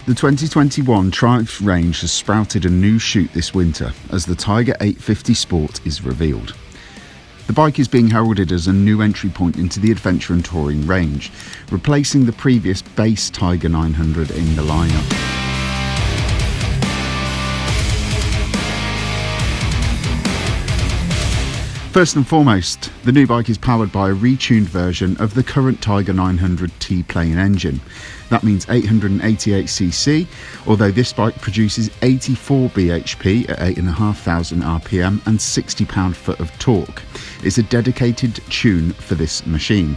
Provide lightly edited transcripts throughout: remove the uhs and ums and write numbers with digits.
The 2021 Triumph range has sprouted a new shoot this winter as the Tiger 850 Sport is revealed. The bike is being heralded as a new entry point into the adventure and touring range, replacing the previous base Tiger 900 in the lineup. First and foremost, the new bike is powered by a retuned version of the current Tiger 900 T-Plane engine. That means 888cc, although this bike produces 84 bhp at 8,500 rpm and 60 pound-foot of torque. It's a dedicated tune for this machine.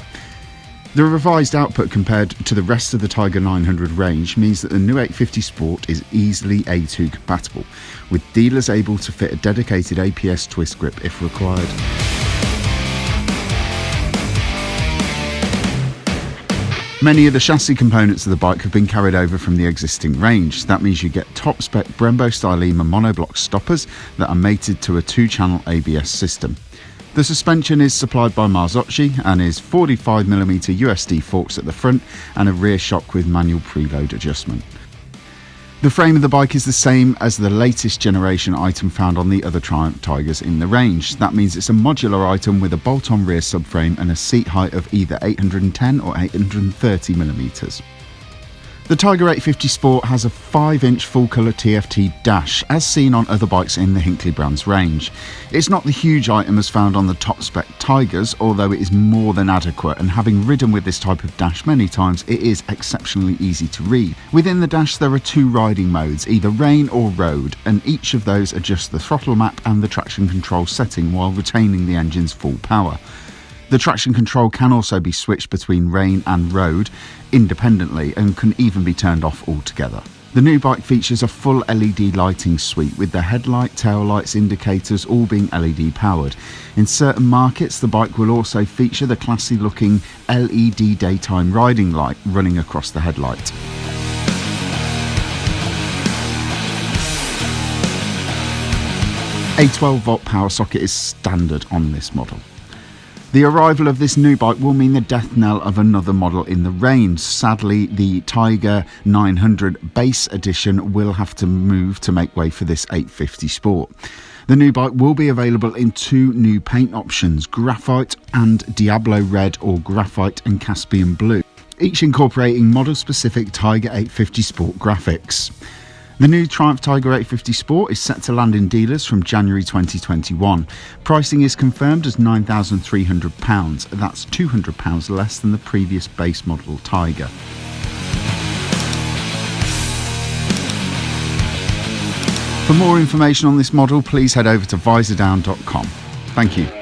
The revised output compared to the rest of the Tiger 900 range means that the new 850 Sport is easily A2 compatible, with dealers able to fit a dedicated APS twist grip if required. Many of the chassis components of the bike have been carried over from the existing range. That means you get top-spec Brembo Stylema monoblock stoppers that are mated to a 2-channel ABS system. The suspension is supplied by Marzocchi and is 45mm USD forks at the front and a rear shock with manual preload adjustment. The frame of the bike is the same as the latest generation item found on the other Triumph Tigers in the range. That means it's a modular item with a bolt-on rear subframe and a seat height of either 810 or 830mm. The Tiger 850 Sport has a 5-inch full-colour TFT dash, as seen on other bikes in the Hinckley Brands range. It's not the huge item as found on the top-spec Tigers, although it is more than adequate, and having ridden with this type of dash many times, it is exceptionally easy to read. Within the dash there are 2 riding modes, either rain or road, and each of those adjusts the throttle map and the traction control setting while retaining the engine's full power. The traction control can also be switched between rain and road independently and can even be turned off altogether. The new bike features a full LED lighting suite with the headlight, tail lights, indicators all being LED powered. In certain markets, the bike will also feature the classy looking LED daytime riding light running across the headlight. A 12-volt power socket is standard on this model. The arrival of this new bike will mean the death knell of another model in the range. Sadly, the Tiger 900 Base Edition will have to move to make way for this 850 Sport. The new bike will be available in 2 new paint options, Graphite and Diablo Red or Graphite and Caspian Blue, each incorporating model-specific Tiger 850 Sport graphics. The new Triumph Tiger 850 Sport is set to land in dealers from January 2021. Pricing is confirmed as £9,300. That's £200 less than the previous base model Tiger. For more information on this model, please head over to Visordown.com. Thank you.